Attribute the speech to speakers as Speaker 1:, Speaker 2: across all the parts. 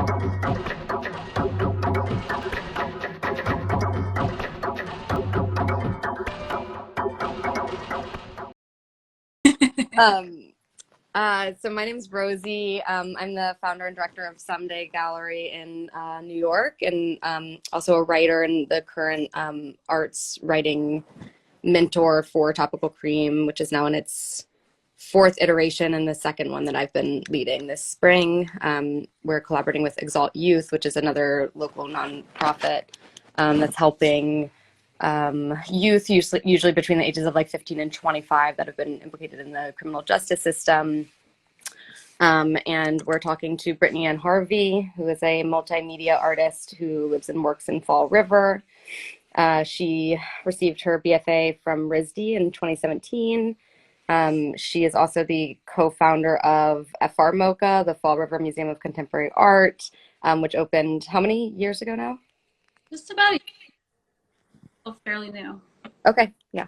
Speaker 1: Um, so my name's Rosie. I'm the founder and director of Someday Gallery in New York, and also a writer and the current arts writing mentor for Topical Cream, which is now in its fourth iteration and the second one that I've been leading this spring. We're collaborating with Exalt Youth, which is another local nonprofit that's helping youth, usually between the ages of like 15 and 25, that have been implicated in the criminal justice system. And we're talking to Brittni and Harvey, who is a multimedia artist who lives and works in Fall River. She received her BFA from RISD in 2017. She is also the co-founder of FR MoCA, the Fall River Museum of Contemporary Art, which opened how many years ago now?
Speaker 2: Just about a year, fairly new.
Speaker 1: Okay, yeah.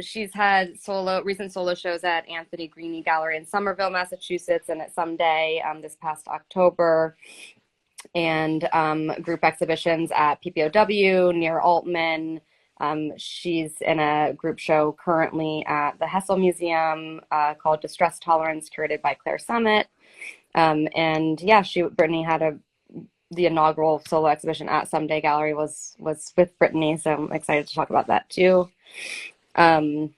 Speaker 1: She's had recent solo shows at Anthony Greene Gallery in Somerville, Massachusetts, and at Someday this past October, and group exhibitions at PPOW, near Altman. She's in a group show currently at the Hessel Museum called Distress Tolerance, curated by Claire Summit. And yeah, Brittni had the inaugural solo exhibition at Someday Gallery was with Brittni, so I'm excited to talk about that too. So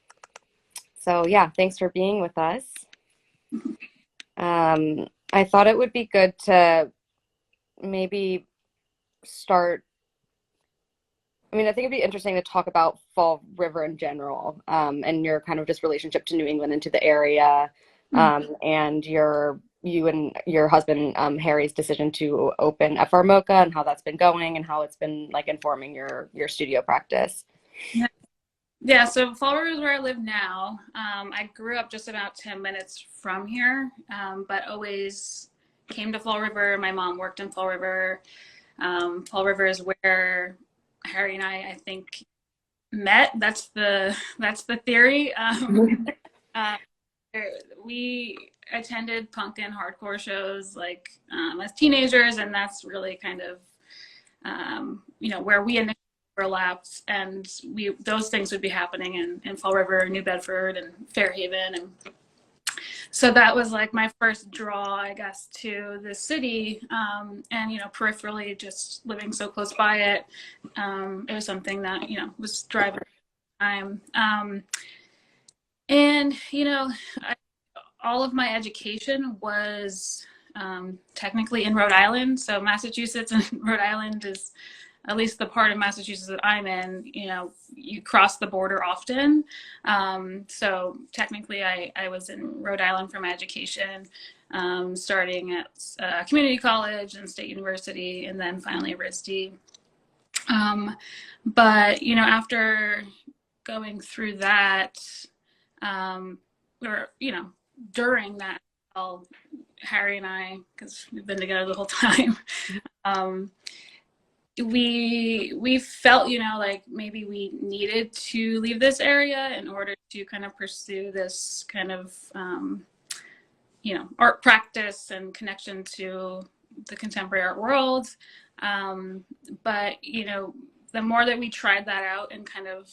Speaker 1: yeah, thanks for being with us. I thought it would be good to maybe start. I mean, I think it'd be interesting to talk about Fall River in general, and your kind of just relationship to New England and to the area, and you and your husband Harry's decision to open FR MoCA and how that's been going and how it's been like informing your studio practice.
Speaker 2: Yeah, so Fall River is where I live now. I grew up just about 10 minutes from here, but always came to Fall River. My mom worked in Fall River. Fall River is where Harry and I think, met. That's the theory. We attended punk and hardcore shows like as teenagers, and that's really kind of where we initially overlapped, and those things would be happening in Fall River, New Bedford, and Fairhaven, and so that was like my first draw, I guess, to the city, and peripherally, just living so close by it, it was something that was driving time, and all of my education was technically in Rhode Island, so Massachusetts and Rhode Island is, at least the part of Massachusetts that I'm in, you cross the border often. So technically I was in Rhode Island for my education, starting at community college and State University, and then finally RISD. But, after going through that, during that, Harry and I, because we've been together the whole time, we felt, like maybe we needed to leave this area in order to kind of pursue this kind of, art practice and connection to the contemporary art world. But, the more that we tried that out in kind of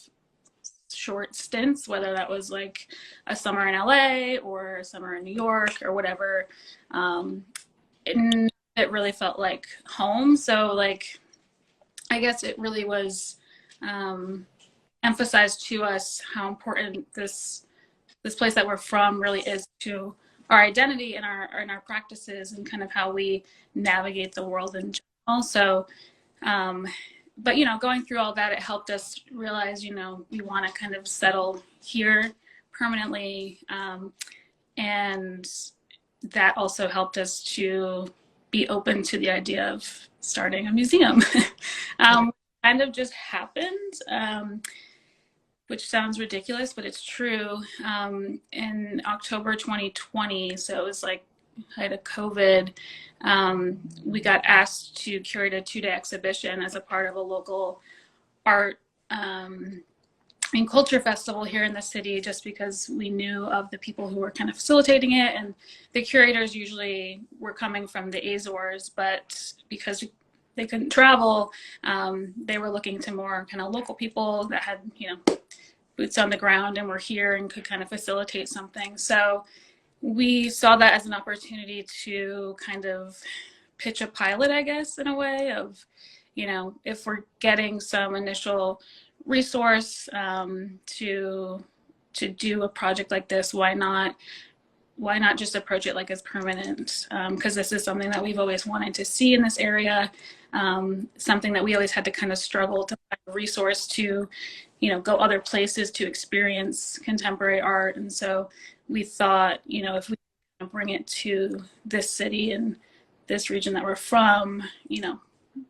Speaker 2: short stints, whether that was like a summer in LA or a summer in New York or whatever, it really felt like home. So like, I guess it really was emphasized to us how important this place that we're from really is to our identity and our practices and kind of how we navigate the world in general. So, but going through all that, it helped us realize, we want to kind of settle here permanently, and that also helped us to be open to the idea of starting a museum. Kind of just happened, which sounds ridiculous, but it's true. In October 2020, so it was like height of COVID, we got asked to curate a 2-day exhibition as a part of a local art culture festival here in the city, just because we knew of the people who were kind of facilitating it, and the curators usually were coming from the Azores, but because they couldn't travel, they were looking to more kind of local people that had, boots on the ground and were here and could kind of facilitate something. So we saw that as an opportunity to kind of pitch a pilot, I guess, in a way of, if we're getting some initial resource to do a project like this, why not just approach it like as permanent? Because this is something that we've always wanted to see in this area, something that we always had to kind of struggle to find a resource to, go other places to experience contemporary art. And so we thought, if we bring it to this city and this region that we're from,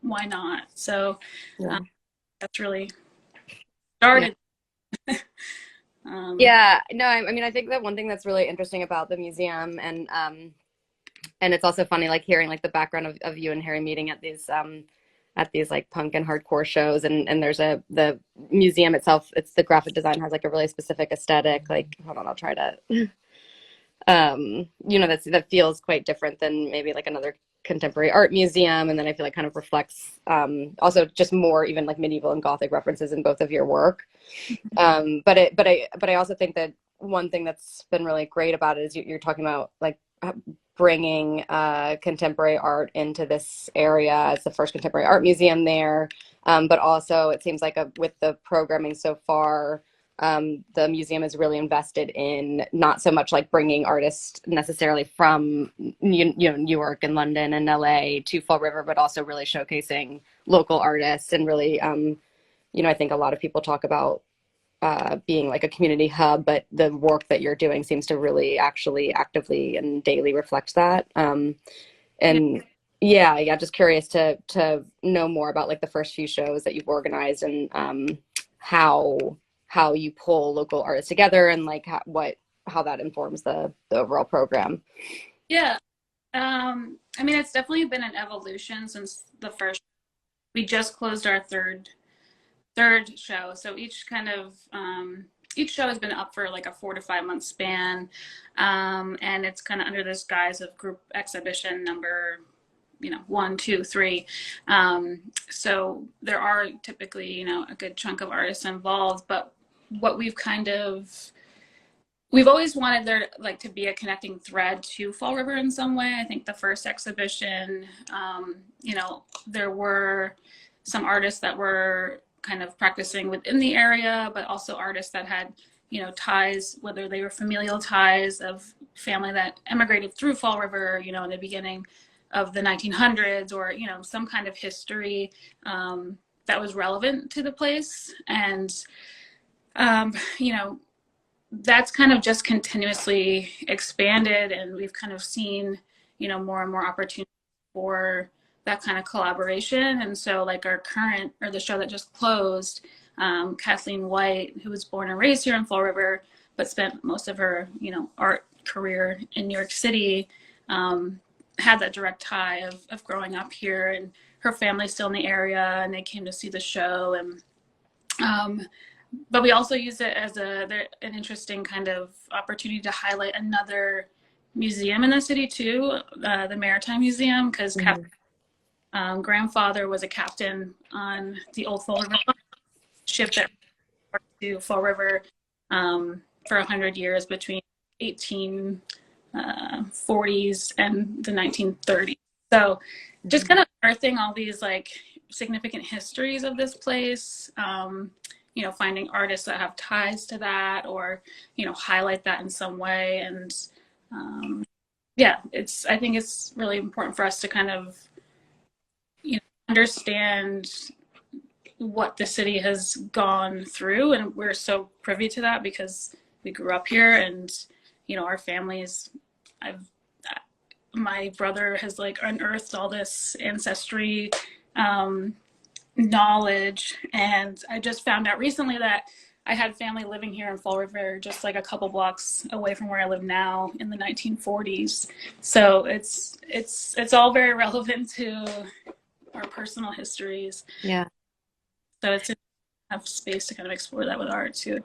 Speaker 2: why not? So that's really started.
Speaker 1: Yeah. Yeah, no, I mean, I think that one thing that's really interesting about the museum, and it's also funny, like hearing like the background of you and Harry meeting at these like punk and hardcore shows, and there's the museum itself, it's the graphic design has like a really specific aesthetic. Like, hold on, I'll try to that feels quite different than maybe like another contemporary art museum, and then I feel like kind of reflects also just more even like medieval and Gothic references in both of your work. But I also think that one thing that's been really great about it is you're talking about like bringing contemporary art into this area. It's the first contemporary art museum there, but also it seems like with the programming so far, the museum is really invested in not so much like bringing artists necessarily from New York and London and LA to Fall River, but also really showcasing local artists and really, I think a lot of people talk about being like a community hub, but the work that you're doing seems to really actually actively and daily reflect that. And yeah, just curious to know more about like the first few shows that you've organized and how you pull local artists together and like how that informs the overall program.
Speaker 2: Yeah. I mean, it's definitely been an evolution since the first. We just closed our third show, so each show has been up for like a 4 to 5 month span, and it's kind of under this guise of group exhibition number 1, 2, 3. So there are typically a good chunk of artists involved, but what we've always wanted there like to be a connecting thread to Fall River in some way. I think the first exhibition, there were some artists that were kind of practicing within the area, but also artists that had, ties, whether they were familial ties of family that emigrated through Fall River, in the beginning of the 1900s, or, some kind of history that was relevant to the place. And that's kind of just continuously expanded, and we've kind of seen, more and more opportunities for that kind of collaboration. And so like the show that just closed, Kathleen White, who was born and raised here in Fall River, but spent most of her, art career in New York City, had that direct tie of growing up here, and her family's still in the area, and they came to see the show. And but we also use it as an interesting kind of opportunity to highlight another museum in the city too, the Maritime Museum, because grandfather was a captain on the old Fall River ship that to Fall River for 100 years between 1840s and the 1930s. So just kind of unearthing all these like significant histories of this place, finding artists that have ties to that, or, highlight that in some way. And I think it's really important for us to kind of, understand what the city has gone through. And we're so privy to that because we grew up here, and, our families, my brother has like unearthed all this ancestry, knowledge. And I just found out recently that I had family living here in Fall River, just like a couple blocks away from where I live now, in the 1940s. So it's all very relevant to our personal histories.
Speaker 1: Yeah.
Speaker 2: So it's have space to kind of explore that with art too.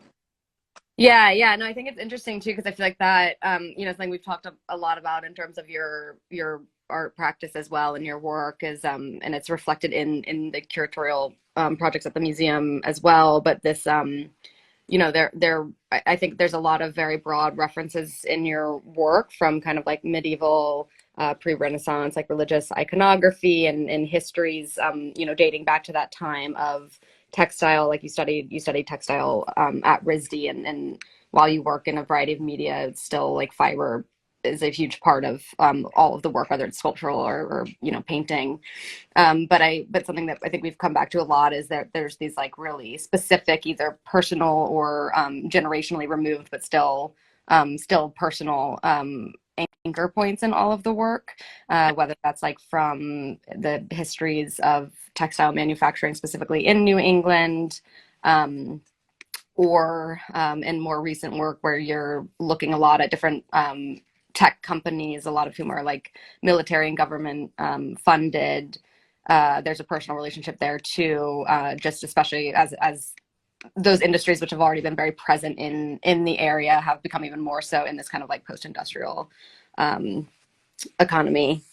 Speaker 1: Yeah. No, I think it's interesting too because I feel like that, something we've talked a lot about in terms of your art practice as well and your work is, and it's reflected in the curatorial projects at the museum as well. But this, I think there's a lot of very broad references in your work from kind of like medieval, pre-Renaissance, like religious iconography and histories, dating back to that time of textile. Like you studied textile at RISD, and while you work in a variety of media, it's still like fiber is a huge part of all of the work, whether it's sculptural or painting. But something that I think we've come back to a lot is that there's these like really specific, either personal or generationally removed, but still personal anchor points in all of the work, whether that's like from the histories of textile manufacturing specifically in New England, or in more recent work where you're looking a lot at different tech companies, a lot of whom are like military and government funded. There's a personal relationship there too, just especially as those industries which have already been very present in the area have become even more so in this kind of like post-industrial economy.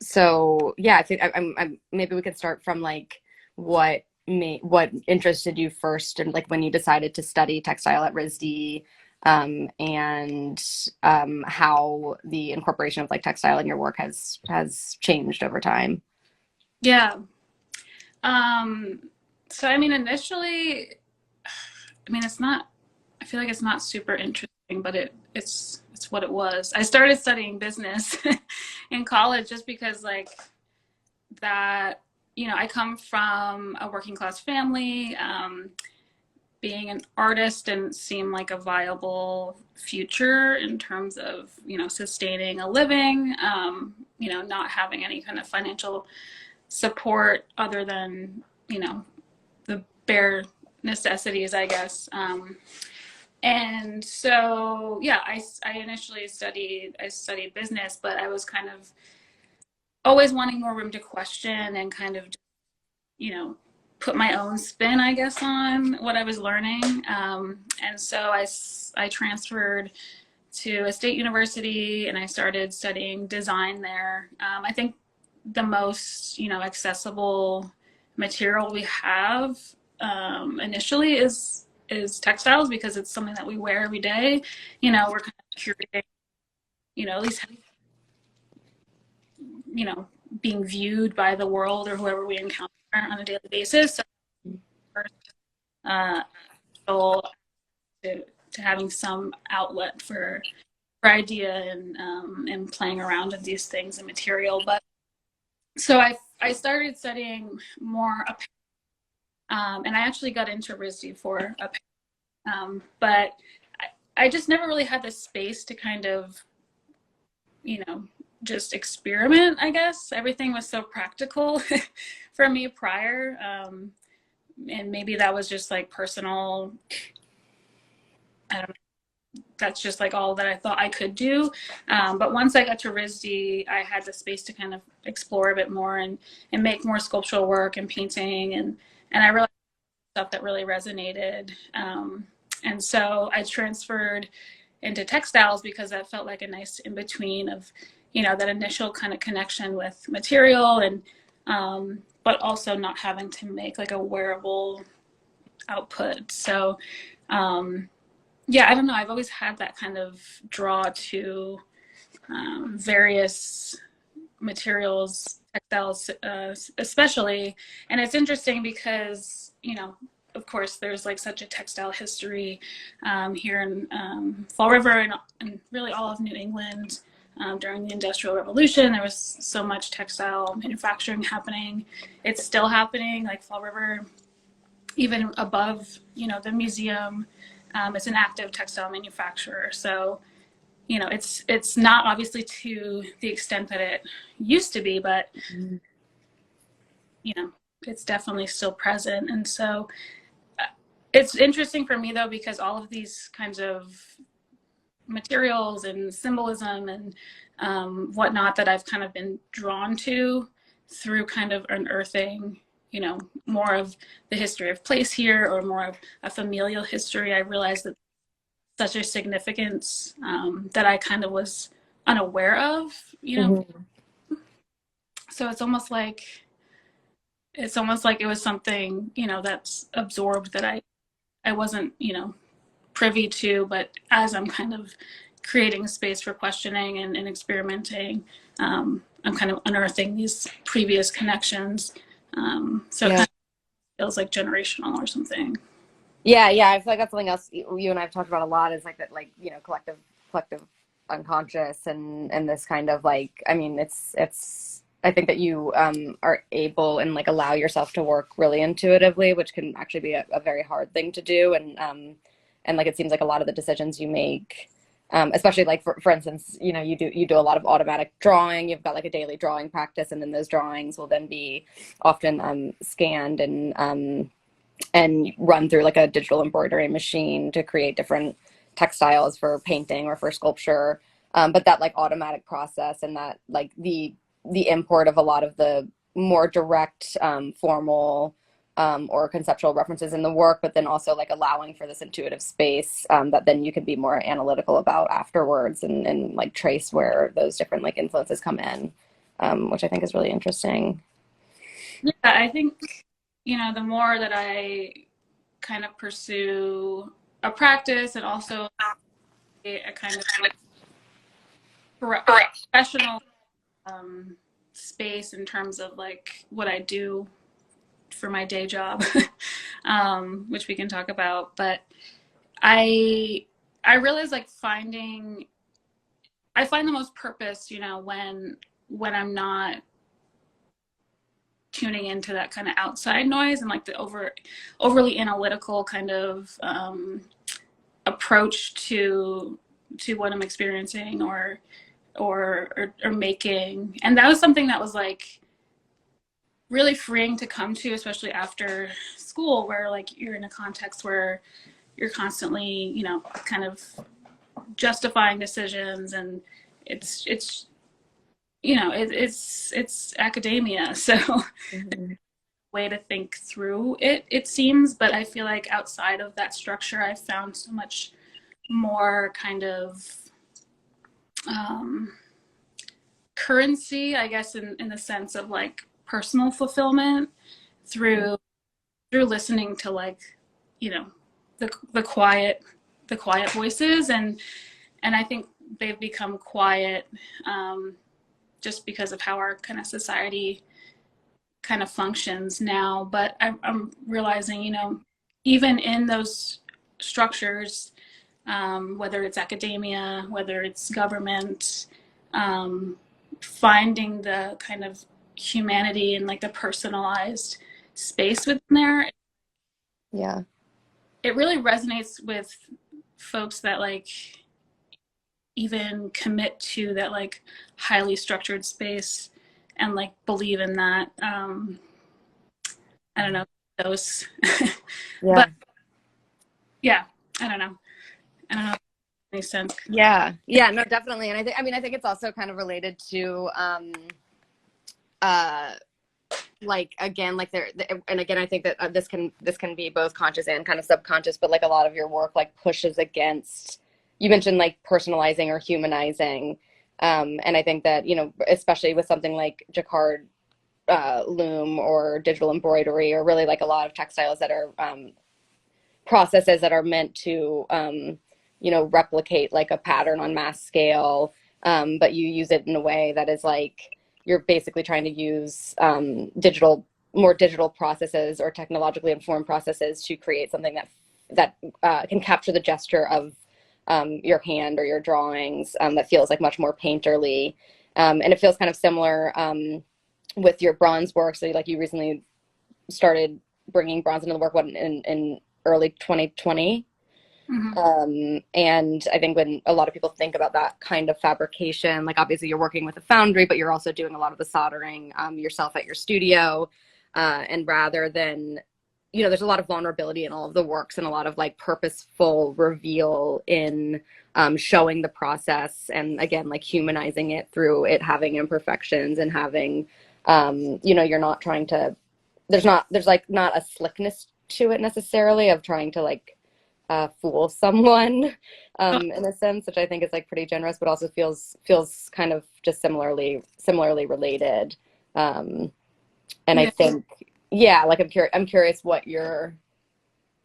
Speaker 1: So yeah, I think I'm maybe we could start from like what interested you first, and like when you decided to study textile at RISD, and how the incorporation of like textile in your work has changed over time.
Speaker 2: Yeah. So I mean, initially, I mean, it's not. I feel like it's not super interesting, but it's what it was. I started studying business in college just because like that. I come from a working class family. Being an artist didn't seem like a viable future in terms of sustaining a living. Not having any kind of financial support other than the bare necessities, I guess. And so yeah, I initially studied business, but I was kind of always wanting more room to question and kind of you know put my own spin, I guess, on what I was learning. And so I transferred to a state university and I started studying design there. I think the most accessible material we have initially is textiles because it's something that we wear every day. We're kind of curating, at least being viewed by the world or whoever we encounter on a daily basis. So uh, to having some outlet for idea and playing around with these things and material. But so I started studying more and I actually got into RISD for but I just never really had the space to kind of just experiment, I guess. Everything was so practical for me prior. And maybe that was just like personal, I don't know, that's just like all that I thought I could do. But once I got to RISD, I had the space to kind of explore a bit more and make more sculptural work and painting. And I realized stuff that really resonated. And so I transferred into textiles because that felt like a nice in between of, that initial kind of connection with material and, but also not having to make like a wearable output. So, yeah, I don't know. I've always had that kind of draw to various materials, textiles, especially. And it's interesting because, of course, there's like such a textile history here in Fall River and really all of New England. During the Industrial Revolution, there was so much textile manufacturing happening. It's still happening, like Fall River, even above, the museum. It's an active textile manufacturer. So, it's not obviously to the extent that it used to be, but, it's definitely still present. And so it's interesting for me, though, because all of these kinds of materials and symbolism and whatnot that I've kind of been drawn to through kind of unearthing more of the history of place here or more of a familial history, I realized that such a significance that I kind of was unaware of,
Speaker 1: Mm-hmm.
Speaker 2: So it's almost like it was something, that's absorbed that I wasn't, privy to, but as I'm kind of creating space for questioning and experimenting, I'm kind of unearthing these previous connections. So it
Speaker 1: Yeah.
Speaker 2: kind of feels like generational or something.
Speaker 1: Yeah, yeah. I feel like that's something else you and I've talked about a lot is like that, like, collective unconscious and this kind of like, I mean, it's, I think that you are able and like allow yourself to work really intuitively, which can actually be a very hard thing to do. And like, it seems like a lot of the decisions you make, especially like for instance, you do a lot of automatic drawing. You've got like a daily drawing practice, and then those drawings will then be often scanned and run through like a digital embroidery machine to create different textiles for painting or for sculpture. But that like automatic process and that like the import of a lot of the more direct formal or conceptual references in the work, but then also like allowing for this intuitive space that then you can be more analytical about afterwards and like trace where those different like influences come in, which I think is really interesting.
Speaker 2: Yeah, I think, the more that I kind of pursue a practice and also a kind of professional space in terms of like what I do for my day job, which we can talk about. But I I realize like I find the most purpose, when I'm not tuning into that kind of outside noise and like the overly analytical kind of approach to what I'm experiencing or making. And that was something that was like really freeing to come to, especially after school, where like you're in a context where you're constantly, kind of justifying decisions, and it's it's academia, so
Speaker 1: Mm-hmm.
Speaker 2: way to think through it seems. But I feel like outside of that structure, I found so much more kind of um, currency, I guess, in the sense of like personal fulfillment through listening to like, you know, the quiet voices, and I think they've become quiet just because of how our kind of society kind of functions now. But I'm realizing, even in those structures, whether it's academia, whether it's government, um, finding the kind of humanity and like the personalized space within there,
Speaker 1: Yeah.
Speaker 2: it really resonates with folks that like even commit to that like highly structured space and like believe in that. I don't know those, but
Speaker 1: Yeah.
Speaker 2: yeah, I don't know. I don't know if that makes sense.
Speaker 1: Yeah. Yeah. No, definitely. And I think it's also kind of related to, uh, like again, like and again, I think that this can be both conscious and kind of subconscious, but like a lot of your work like pushes against. You mentioned like personalizing or humanizing, and I think that especially with something like jacquard loom or digital embroidery, or really like a lot of textiles that are processes that are meant to replicate like a pattern on mass scale, but you use it in a way that is like you're basically trying to use more digital processes or technologically informed processes to create something that can capture the gesture of your hand or your drawings, that feels like much more painterly, and it feels kind of similar with your bronze work. So like you recently started bringing bronze into the work, what, in early 2020.
Speaker 2: Mm-hmm.
Speaker 1: And I think when a lot of people think about that kind of fabrication, like obviously you're working with a foundry, but you're also doing a lot of the soldering yourself at your studio. And rather than, there's a lot of vulnerability in all of the works and a lot of like purposeful reveal in showing the process. And again, like humanizing it through it having imperfections and having, you're not trying to there's like not a slickness to it necessarily of trying to like fool someone
Speaker 2: Oh,
Speaker 1: in a sense, which I think is like pretty generous, but also feels kind of just similarly related. And I
Speaker 2: yeah.
Speaker 1: think, yeah, like I'm curious what your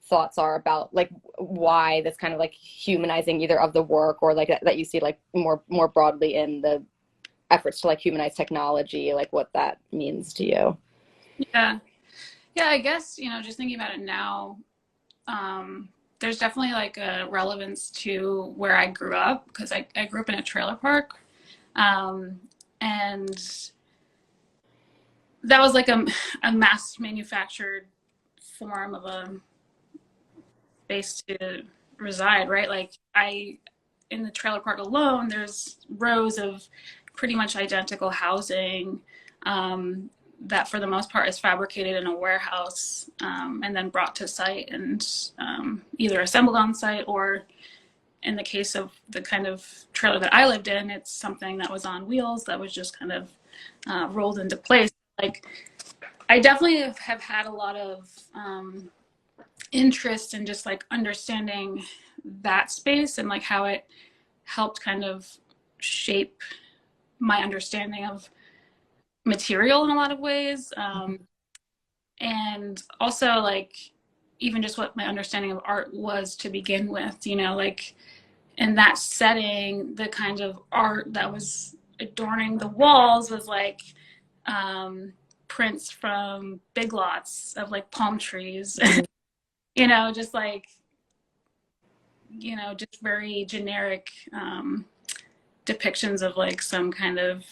Speaker 1: thoughts are about like why this kind of like humanizing either of the work or like that you see like more broadly in the efforts to like humanize technology, like what that means to you.
Speaker 2: Yeah. Yeah, I guess, just thinking about it now, there's definitely like a relevance to where I grew up because I grew up in a trailer park. Um, and that was like a mass manufactured form of a space to reside, right? Like in the trailer park alone, there's rows of pretty much identical housing um, that, for the most part, is fabricated in a warehouse and then brought to site and either assembled on site or, in the case of the kind of trailer that I lived in, it's something that was on wheels that was just kind of rolled into place. Like, I definitely have had a lot of interest in just like understanding that space and like how it helped kind of shape my understanding of material in a lot of ways. And also like even just what my understanding of art was to begin with, like in that setting, the kind of art that was adorning the walls was like prints from big lots of like palm trees,
Speaker 1: Mhm.
Speaker 2: just like, just very generic depictions of like some kind of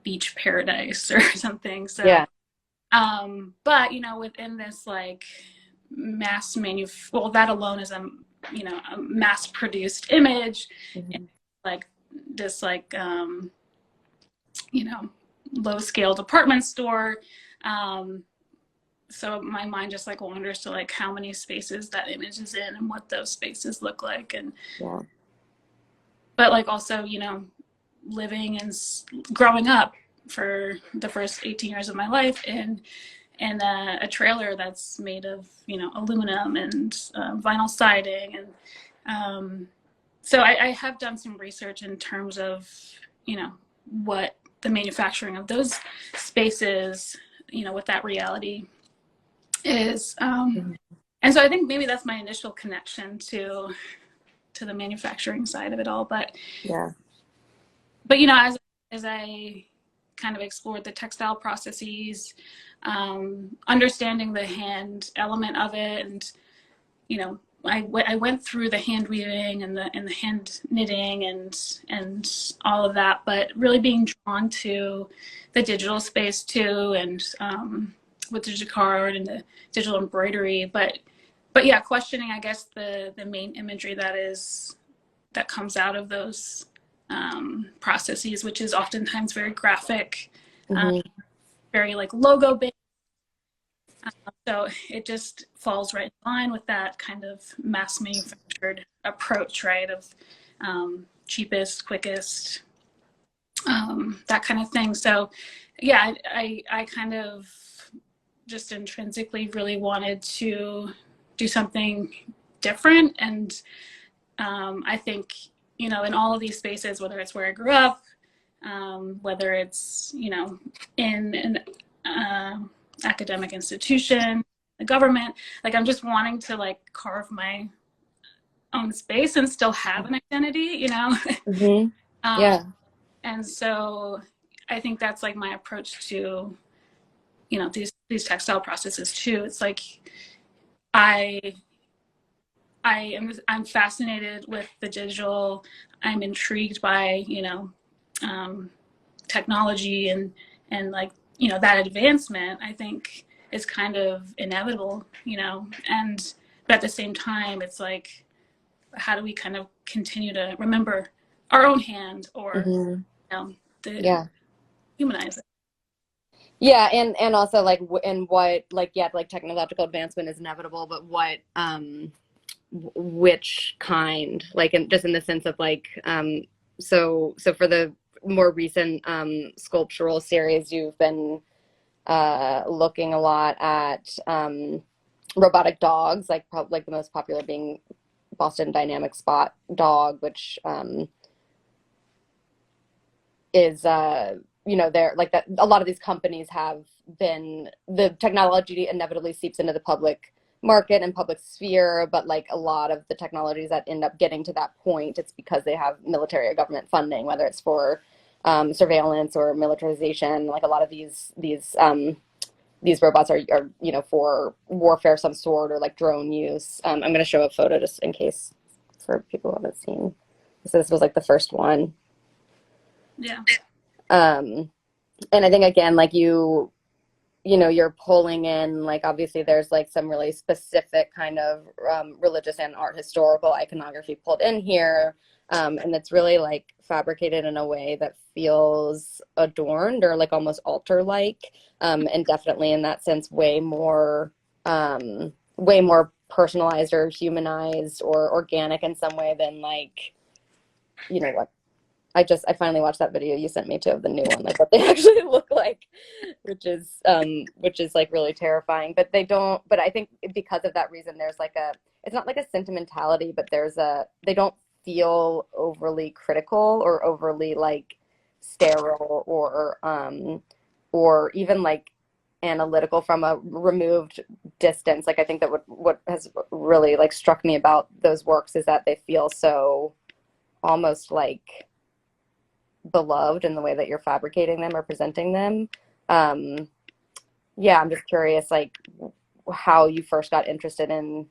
Speaker 2: beach paradise or something. So,
Speaker 1: Yeah.
Speaker 2: but within this like well, that alone is a mass produced image, and
Speaker 1: Mhm.
Speaker 2: like this like you know, low scale department store. Um, so my mind just like wanders to like how many spaces that image is in and what those spaces look like, and
Speaker 1: Yeah.
Speaker 2: but like also living and growing up for the first 18 years of my life in a trailer that's made of aluminum and vinyl siding, and so I have done some research in terms of what the manufacturing of those spaces, what that reality is,
Speaker 1: Mhm.
Speaker 2: and so I think maybe that's my initial connection to the manufacturing side of it all.
Speaker 1: Yeah.
Speaker 2: But as I kind of explored the textile processes, understanding the hand element of it, and I went through the hand weaving and the hand knitting and all of that, but really being drawn to the digital space too, and with the jacquard and the digital embroidery. But yeah, questioning, I guess, the main imagery that comes out of those processes, which is oftentimes very graphic, um,
Speaker 1: Hmm.
Speaker 2: very like logo based. So it just falls right in line with that kind of mass manufactured approach, right? Of cheapest, quickest, that kind of thing. So yeah, I kind of just intrinsically really wanted to do something different. And I think, in all of these spaces, whether it's where I grew up, whether it's, in an academic institution, the government, like I'm just wanting to like carve my own space and still have an identity.
Speaker 1: Hmm.
Speaker 2: um,
Speaker 1: Yeah.
Speaker 2: and so I think that's like my approach to, these textile processes too. It's like I I'm fascinated with the digital. I'm intrigued by um, technology and like that advancement. I think is kind of inevitable, and but at the same time, it's like how do we kind of continue to remember our own hand or
Speaker 1: Hmm.
Speaker 2: the
Speaker 1: Yeah.
Speaker 2: humanize it.
Speaker 1: Yeah, and also like and what like yeah, like technological advancement is inevitable, but what which kind, like just in the sense of like so for the more recent sculptural series you've been looking a lot at robotic dogs, like probably like the most popular being Boston Dynamics Spot dog, which is they're like that. A lot of these companies have been, the technology inevitably seeps into the public market and public sphere, but like a lot of the technologies that end up getting to that point, it's because they have military or government funding, whether it's for surveillance or militarization. Like a lot of these robots are for warfare of some sort, or like drone use. I'm going to show a photo just in case for people who haven't seen. So this was like the first one.
Speaker 2: Yeah.
Speaker 1: Um, and I think again, like you're pulling in, like obviously there's like some really specific kind of religious and art historical iconography pulled in here. And it's really like fabricated in a way that feels adorned or like almost altar-like, and definitely in that sense way more personalized or humanized or organic in some way than like what I finally watched that video you sent me to of the new one, like what they actually look like, which is like really terrifying. But they don't. But I think because of that reason, there's like it's not like a sentimentality, but they don't feel overly critical or overly like sterile or even like analytical from a removed distance. Like I think that what has really like struck me about those works is that they feel so almost like beloved in the way that you're fabricating them or presenting them. Yeah, I'm just curious, like how you first got interested in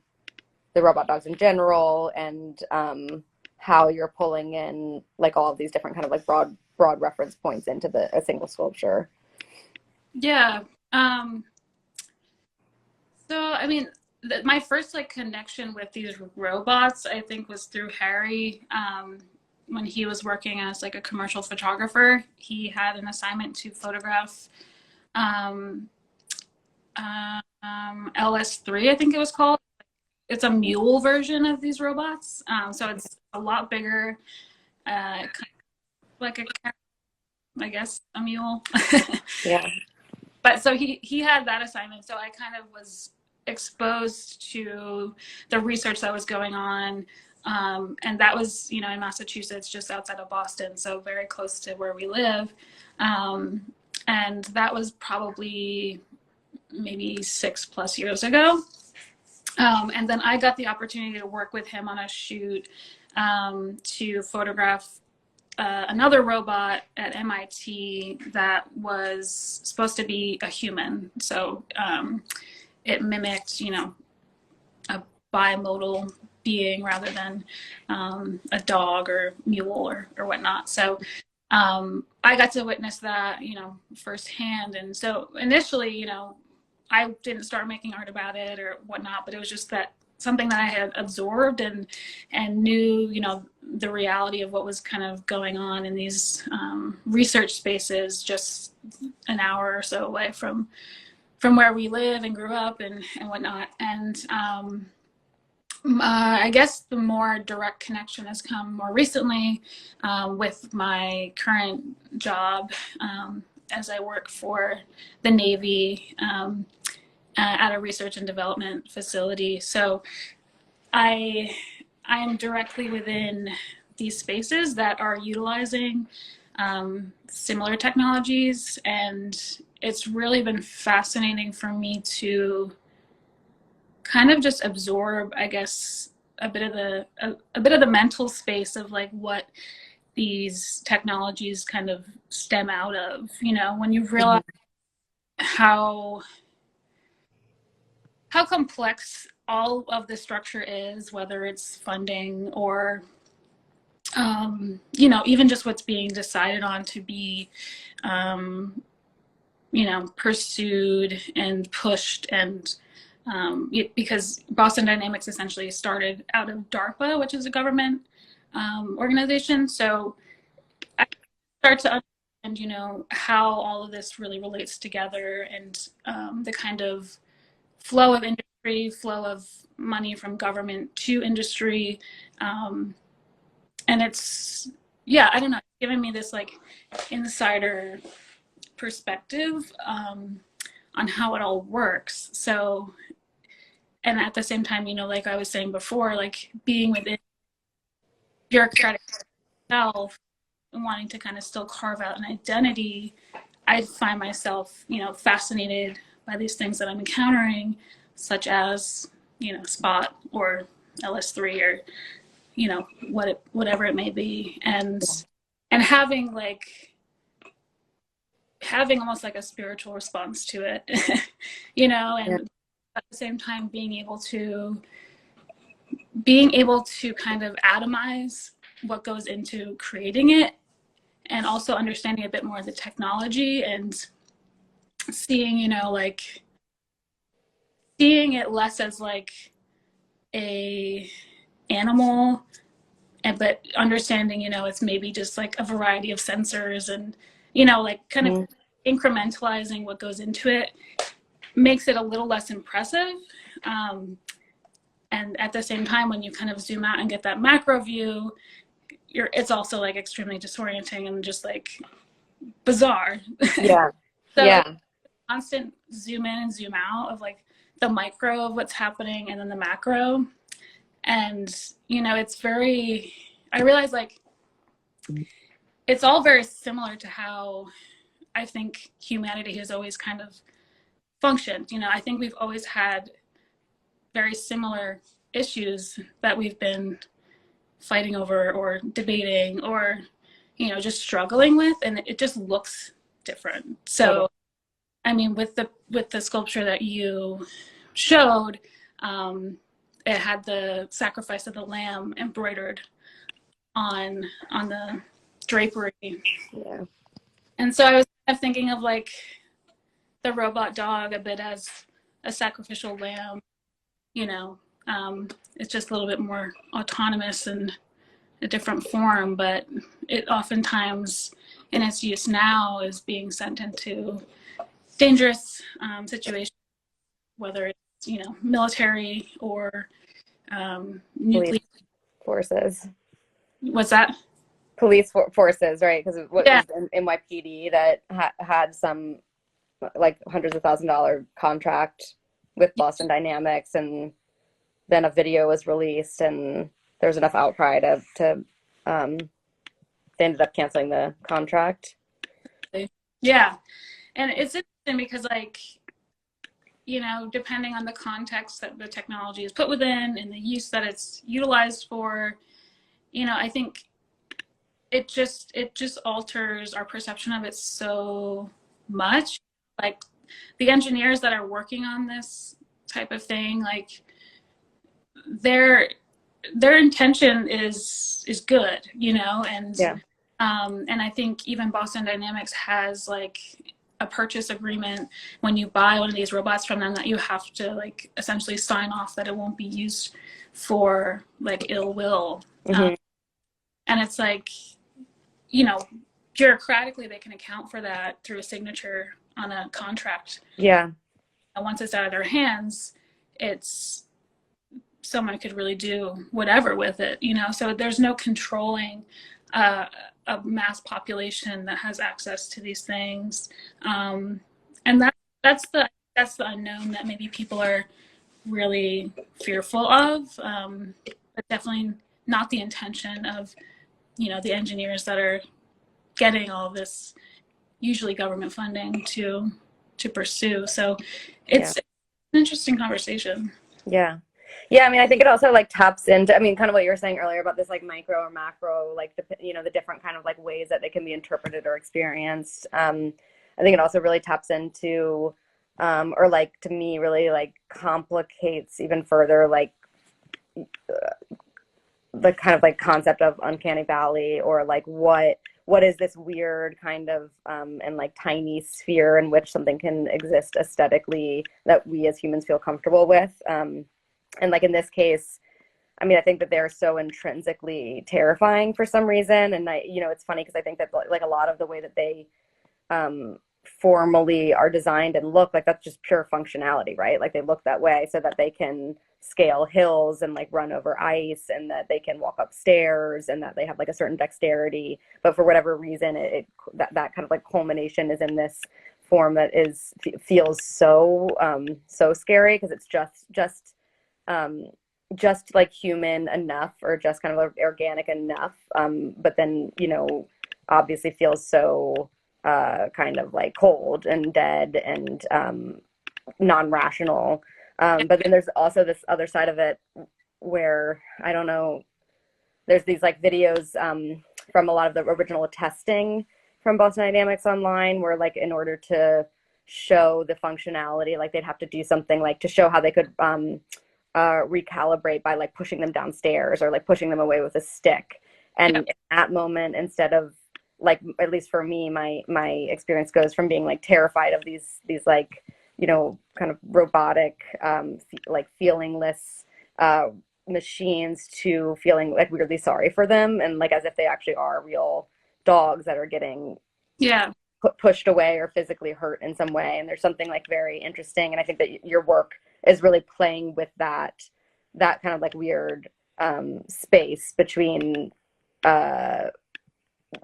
Speaker 1: the robot dogs in general, and how you're pulling in like all of these different kind of like broad reference points into a single sculpture.
Speaker 2: Yeah. Um, so I mean, my first like connection with these robots, I think, was through Harry. When he was working as like a commercial photographer, he had an assignment to photograph um, LS3, I think it was called. It's a mule version of these robots. So it's a lot bigger, kind of like I guess, a mule.
Speaker 1: Yeah.
Speaker 2: But so he had that assignment. So I kind of was exposed to the research that was going on. And that was, in Massachusetts, just outside of Boston, so very close to where we live. And that was probably maybe 6+ years ago. And then I got the opportunity to work with him on a shoot to photograph another robot at MIT that was supposed to be a human. So it mimicked, a bimodal being rather than a dog or mule or whatnot. So I got to witness that, firsthand. And so initially, I didn't start making art about it or whatnot, but it was just that something that I had absorbed and knew, the reality of what was kind of going on in these research spaces just an hour or so away from where we live and grew up and whatnot. And I guess the more direct connection has come more recently with my current job, as I work for the Navy at a research and development facility. So I'm directly within these spaces that are utilizing similar technologies, and it's really been fascinating for me to kind of just absorb, I guess, a bit of the mental space of like what these technologies kind of stem out of. When you realize how complex all of the structure is, whether it's funding or even just what's being decided on to be pursued and pushed, and because Boston Dynamics essentially started out of DARPA, which is a government organization. So I start to understand, how all of this really relates together, and the kind of flow of industry, flow of money from government to industry. And it's, yeah, I don't know, it's giving me this like insider perspective. on how it all works. So, and at the same time, you know, like I was saying before, like being within bureaucratic self and wanting to kind of still carve out an identity, I find myself, you know, fascinated by these things that I'm encountering, such as, you know, spot or LS3 or, you know, whatever it may be. And having almost like a spiritual response to it, you know,
Speaker 1: Yeah.
Speaker 2: and at the same time being able to kind of atomize what goes into creating it, and also understanding a bit more of the technology and seeing, you know, like seeing it less as like a animal, and but understanding, you know, it's maybe just like a variety of sensors, and you know, like kind of incrementalizing what goes into it makes it a little less impressive. And at the same time, when you kind of zoom out and get that macro view, it's also like extremely disorienting and just like bizarre.
Speaker 1: Yeah.
Speaker 2: So
Speaker 1: Yeah.
Speaker 2: it's constant zoom in and zoom out of like the micro of what's happening and then the macro. And you know, I realize like it's all very similar to how I think humanity has always kind of functioned. You know, I think we've always had very similar issues that we've been fighting over or debating or, you know, just struggling with, and it just looks different. So I mean, with the sculpture that you showed, it had the sacrifice of the lamb embroidered on the drapery.
Speaker 1: Yeah.
Speaker 2: And so I was kind of thinking of like the robot dog a bit as a sacrificial lamb, you know. It's just a little bit more autonomous and a different form, but it oftentimes in its use now is being sent into dangerous situations, whether it's, you know, military or
Speaker 1: Police
Speaker 2: nuclear.
Speaker 1: forces.
Speaker 2: What's that?
Speaker 1: Police forces, right? Because what
Speaker 2: Yeah.
Speaker 1: was in NYPD that had some like hundreds of $1,000s contract with Boston Dynamics, and then a video was released, and there was enough outcry to they ended up canceling the contract.
Speaker 2: Yeah. And it's interesting because, like, you know, depending on the context that the technology is put within and the use that it's utilized for, you know, I think it just alters our perception of it so much. Like the engineers that are working on this type of thing, like their intention is good, you know,
Speaker 1: Yeah.
Speaker 2: and I think even Boston Dynamics has like a purchase agreement when you buy one of these robots from them that you have to like essentially sign off that it won't be used for like ill will.
Speaker 1: Mm-hmm.
Speaker 2: And it's like, you know, bureaucratically they can account for that through a signature on a contract.
Speaker 1: Yeah.
Speaker 2: And once it's out of their hands, it's someone could really do whatever with it, you know. So there's no controlling a mass population that has access to these things, and that's the unknown that maybe people are really fearful of, but definitely not the intention of, you know, the engineers that are getting all this usually government funding to pursue. So it's an interesting conversation.
Speaker 1: Yeah. Yeah, I mean, I think it also like taps into, I mean, kind of what you were saying earlier about this like micro or macro, like the, you know, the different kind of like ways that they can be interpreted or experienced. I think it also really taps into, or like to me, really like complicates even further, like the kind of like concept of uncanny valley, or like what is this weird kind of and like tiny sphere in which something can exist aesthetically that we as humans feel comfortable with. And like in this case, I mean, I think that they're so intrinsically terrifying for some reason. And you know, it's funny because I think that like a lot of the way that they formally are designed and look like, that's just pure functionality, right? Like they look that way so that they can scale hills and like run over ice, and that they can walk upstairs, and that they have like a certain dexterity. But for whatever reason, that kind of like culmination is in this form that feels so so scary, because it's um, just like human enough, or just kind of organic enough, but then, obviously feels so kind of like cold and dead and non-rational. But then there's also this other side of it where, I don't know, there's these like videos from a lot of the original testing from Boston Dynamics online, where like in order to show the functionality, like they'd have to do something like to show how they could recalibrate by like pushing them downstairs or like pushing them away with a stick. And
Speaker 2: Yeah.
Speaker 1: in that moment, instead of like, at least for me, my experience goes from being like terrified of these like, kind of robotic, like feelingless machines, to feeling like weirdly sorry for them, and like as if they actually are real dogs that are getting
Speaker 2: Yeah.
Speaker 1: pushed away or physically hurt in some way. And there's something like very interesting, and I think that your work is really playing with that kind of like weird space between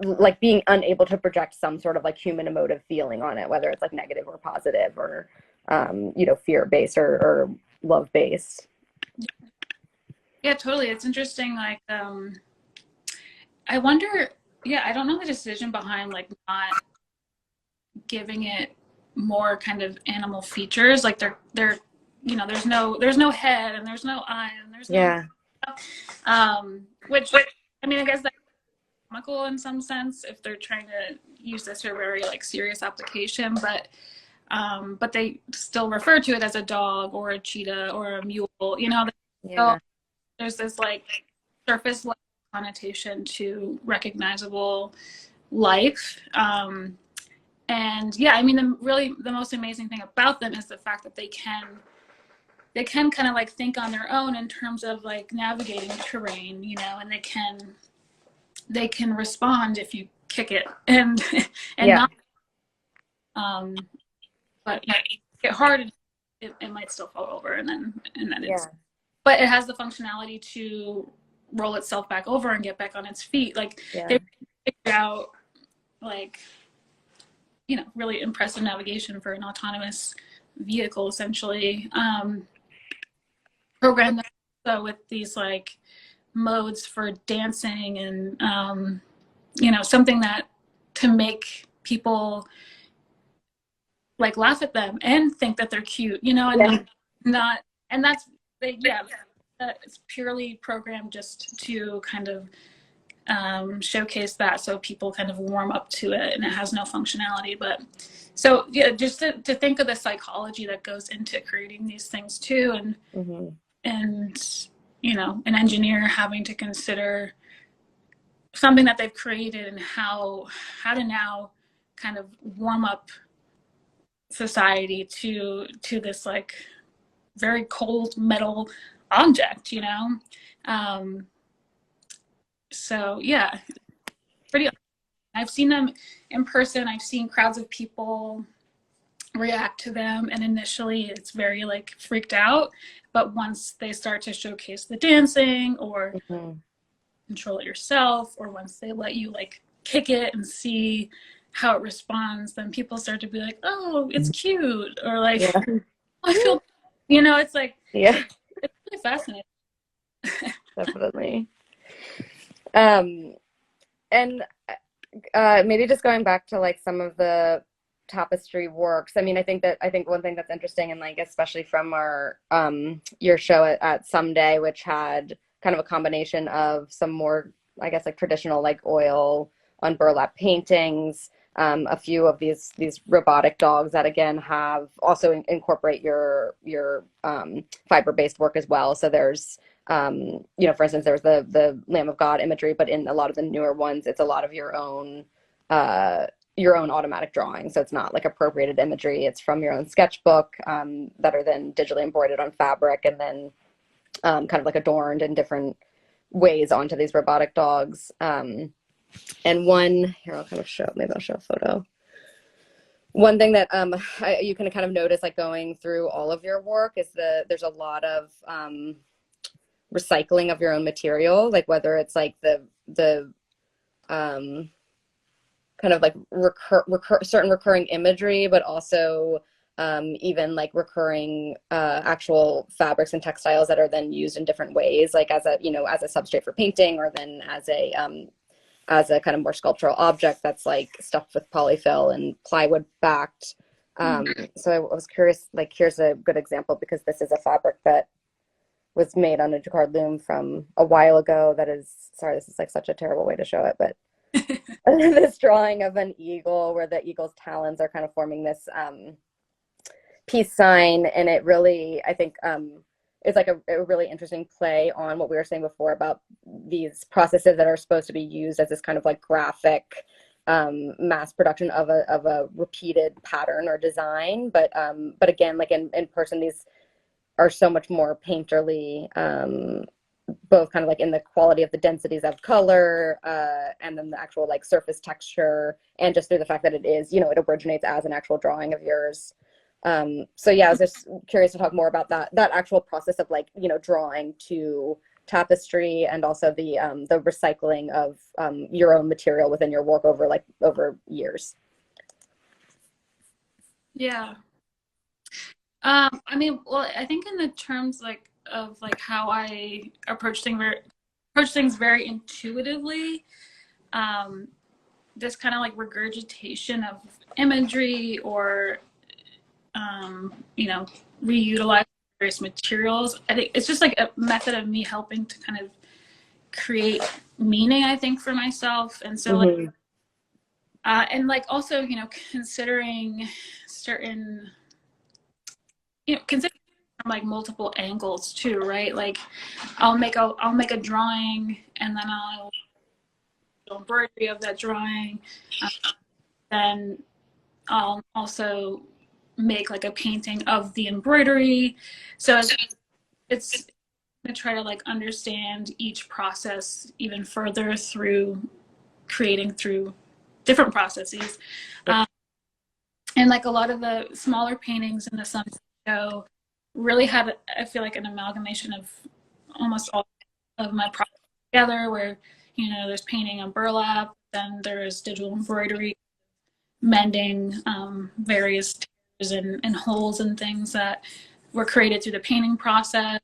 Speaker 1: like being unable to project some sort of like human emotive feeling on it, whether it's like negative or positive, or fear based or love based.
Speaker 2: Yeah, totally. It's interesting. Like, I wonder, yeah, I don't know the decision behind like not giving it more kind of animal features. Like they're, there's no head and there's no eye and there's no,
Speaker 1: Yeah.
Speaker 2: which, I mean, I guess that's comical in some sense if they're trying to use this for a very like serious application, but they still refer to it as a dog or a cheetah or a mule,
Speaker 1: Yeah.
Speaker 2: there's this like surface level connotation to recognizable life. And yeah, I mean, the most amazing thing about them is the fact that they can kind of like think on their own in terms of like navigating terrain, and they can respond if you kick it and
Speaker 1: Yeah.
Speaker 2: not, but get hard and it might still fall over and then
Speaker 1: Yeah.
Speaker 2: but it has the functionality to roll itself back over and get back on its feet. Like
Speaker 1: Yeah.
Speaker 2: they figured out like, really impressive navigation for an autonomous vehicle, essentially. Programmed them so with these like modes for dancing and, something that to make people like laugh at them and think that they're cute, and
Speaker 1: Yeah.
Speaker 2: not, and that's, yeah, it's purely programmed just to kind of showcase that, so people kind of warm up to it, and it has no functionality. But so yeah, just to think of the psychology that goes into creating these things too,
Speaker 1: Mm-hmm.
Speaker 2: and an engineer having to consider something that they've created and how to now kind of warm up society to this like very cold metal object, so yeah, pretty. I've seen them in person. I've seen crowds of people react to them, and initially it's very like freaked out, but once they start to showcase the dancing or
Speaker 1: Mm-hmm.
Speaker 2: control it yourself, or once they let you like kick it and see how it responds, then people start to be like, oh, it's cute, or like,
Speaker 1: Yeah.
Speaker 2: I feel, it's like,
Speaker 1: Yeah.
Speaker 2: it's really fascinating.
Speaker 1: Definitely. And maybe just going back to like some of the tapestry works. I mean, I think one thing that's interesting, and like especially from our your show at Someday, which had kind of a combination of some more, I guess, like traditional like oil on burlap paintings, a few of these robotic dogs that again have also incorporate your fiber-based work as well. So there's for instance, there's the Lamb of God imagery, but in a lot of the newer ones, it's a lot of your own automatic drawing. So it's not like appropriated imagery. It's from your own sketchbook that are then digitally embroidered on fabric and then kind of like adorned in different ways onto these robotic dogs. And one here, I'll kind of show. Maybe I'll show a photo. One thing that you can kind of notice, like going through all of your work, is there's a lot of recycling of your own material, like whether it's like the kind kind of like certain recurring imagery, but also even like recurring actual fabrics and textiles that are then used in different ways, like as a, you know, as a substrate for painting, or then as a kind of more sculptural object that's like stuffed with polyfill and plywood backed. So I was curious, like, here's a good example, because this is a fabric that was made on a jacquard loom from a while ago. That is, sorry, this is like such a terrible way to show it, but this drawing of an eagle where the eagle's talons are kind of forming this peace sign. And it really, I think, is like a really interesting play on what we were saying before about these processes that are supposed to be used as this kind of like graphic mass production of a repeated pattern or design. But again, like in person, these are so much more painterly, both kind of like in the quality of the densities of color, and then the actual like surface texture, and just through the fact that it is, you know, it originates as an actual drawing of yours. So yeah, I was just curious to talk more about that actual process of, like, you know, drawing to tapestry, and also the recycling of your own material within your work over years.
Speaker 2: Yeah. I mean, well, I think in the terms like of like how I approach things very intuitively, this kind of like regurgitation of imagery, or you know, reutilize various materials. I think it's just like a method of me helping to kind of create meaning, I think, for myself. And so like, and like also, you know, considering certain, you know, considering from like multiple angles too, right? Like I'll make a drawing, and then I'll do embroidery of that drawing. Then I'll also make like a painting of the embroidery. So it's to try to like understand each process even further through creating through different processes. And like a lot of the smaller paintings in the Sun show really had, I feel like, an amalgamation of almost all of my projects together, where, you know, there's painting on burlap, then there's digital embroidery, mending various tears and holes and things that were created through the painting process.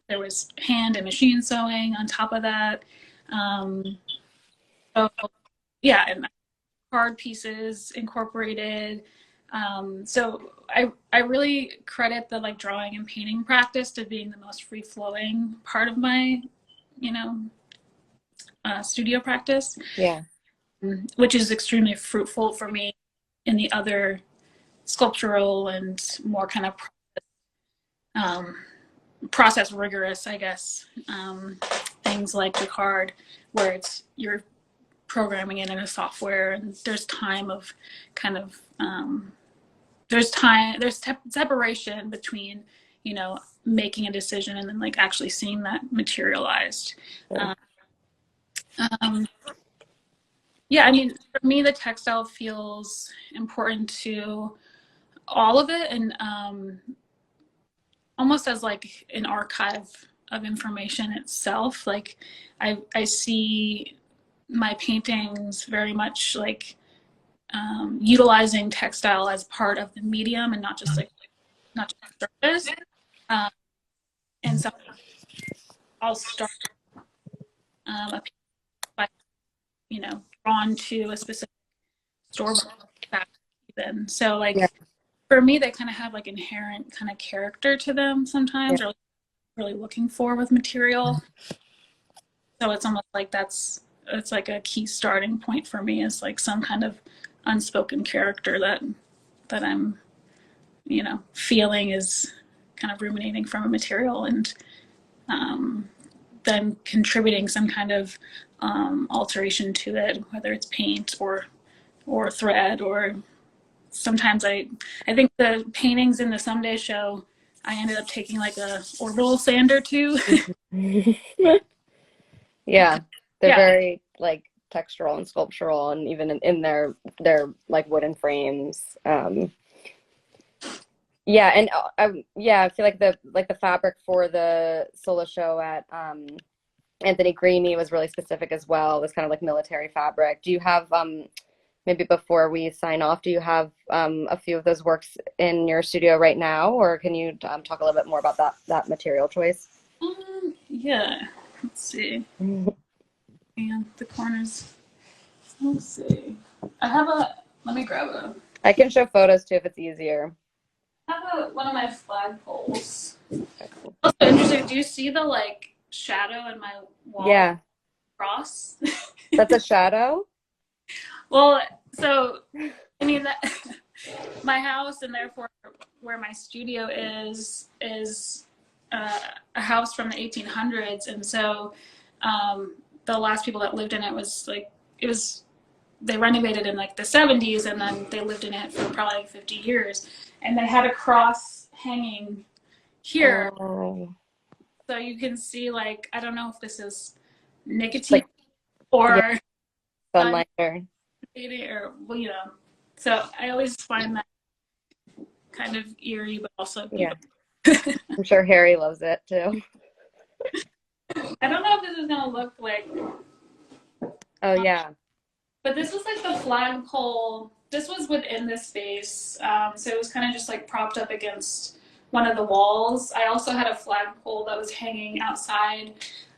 Speaker 2: There was hand and machine sewing on top of that. So yeah, and card pieces incorporated. So I really credit the like drawing and painting practice to being the most free flowing part of my, you know, studio practice.
Speaker 1: Yeah.
Speaker 2: Which is extremely fruitful for me in the other sculptural and more kind of process rigorous, I guess, things like jacquard, where it's you're programming it in a software, and there's time of kind of there's separation between, you know, making a decision and then like actually seeing that materialized.
Speaker 1: Yeah.
Speaker 2: Yeah, I mean, for me, the textile feels important to all of it, and almost as like an archive of information itself. Like I see my paintings very much like utilizing textile as part of the medium, and not just surface. And so I'll start a painting by, you know, drawn to a specific store even. So like, yeah, for me, they kind of have like inherent kind of character to them sometimes, or really looking for with material. So it's almost like it's like a key starting point for me, is like some kind of unspoken character that I'm, you know, feeling is kind of ruminating from a material, and then contributing some kind of alteration to it, whether it's paint or thread, or sometimes I think the paintings in the Someday show, I ended up taking like a orbital sand or two.
Speaker 1: Yeah, they're very like textural and sculptural, and even in their like wooden frames. Yeah, and I feel like the fabric for the solo show at Anthony Greeny was really specific as well. This kind of like military fabric. Do you have maybe before we sign off, do you have a few of those works in your studio right now, or can you talk a little bit more about that material choice?
Speaker 2: Yeah. Let's see. And the corners. Let's see. I have a. Let me grab a.
Speaker 1: I can show photos too if it's easier.
Speaker 2: I have one of my flagpoles.
Speaker 1: Okay, cool.
Speaker 2: Also interesting. Do you see the like shadow in my wall?
Speaker 1: Yeah,
Speaker 2: Cross.
Speaker 1: that's a shadow.
Speaker 2: Well, so I mean that my house and therefore where my studio is a house from the 1800s, and so the last people that lived in it was like it was they renovated in like the 70s, and then they lived in it for probably 50 years, and they had a cross hanging here.
Speaker 1: Oh.
Speaker 2: So you can see, like, I don't know if this is nicotine
Speaker 1: Like,
Speaker 2: or
Speaker 1: yeah, sunlight or
Speaker 2: well, you know. So I always find that kind of eerie, but also
Speaker 1: yeah.
Speaker 2: beautiful.
Speaker 1: I'm sure Harry loves it too.
Speaker 2: I don't know if this is gonna look like,
Speaker 1: Oh yeah.
Speaker 2: but this was like the flagpole. This was within this space, so it was kind of just like propped up against one of the walls. I also had a flagpole that was hanging outside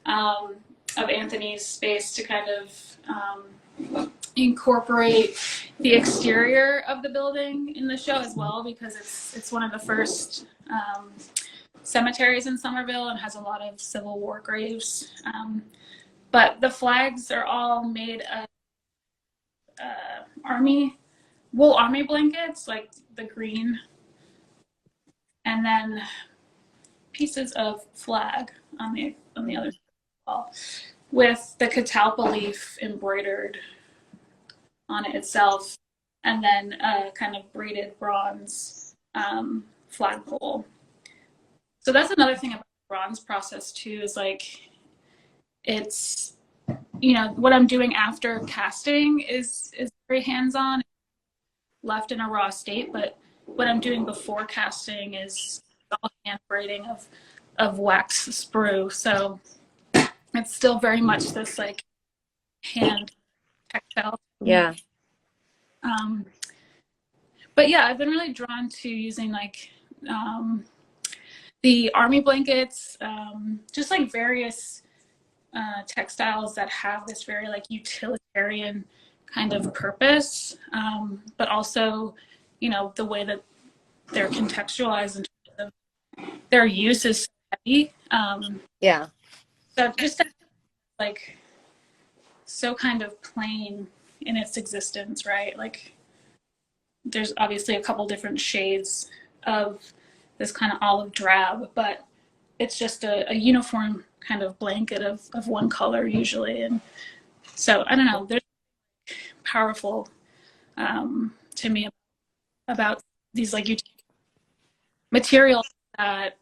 Speaker 2: of Anthony's space to kind of incorporate the exterior of the building in the show as well, because it's one of the first cemeteries in Somerville and has a lot of Civil War graves. But the flags are all made of wool army blankets, like the green, and then pieces of flag on the other side of the wall, with the catalpa leaf embroidered on it itself, and then a kind of braided bronze flagpole. So that's another thing about the bronze process too, is like it's, you know, what I'm doing after casting is very hands-on, left in a raw state, but what I'm doing before casting is all hand braiding of wax sprue. So it's still very much this like hand textile.
Speaker 1: Yeah.
Speaker 2: But yeah, I've been really drawn to using like the army blankets, just like various textiles that have this very like utilitarian kind of purpose, but also, you know, the way that they're contextualized in terms of their use is heavy.
Speaker 1: Yeah.
Speaker 2: So just like so kind of plain in its existence, right? Like there's obviously a couple different shades of this kind of olive drab, but it's just a uniform kind of blanket of one color usually. And so I don't know, there's powerful to me about these like materials that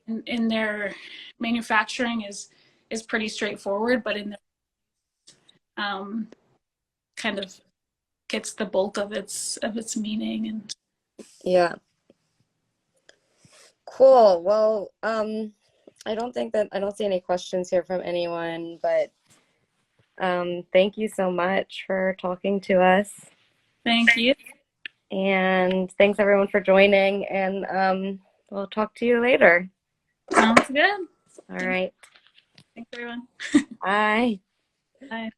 Speaker 2: in their manufacturing is pretty straightforward, but in the kind of gets the bulk of its meaning. And
Speaker 1: Yeah. Cool. Well, I don't see any questions here from anyone, but thank you so much for talking to us.
Speaker 2: thank you.
Speaker 1: And thanks everyone for joining, and we'll talk to you later.
Speaker 2: Sounds good.
Speaker 1: All right.
Speaker 2: Thanks everyone.
Speaker 1: Bye.
Speaker 2: Bye.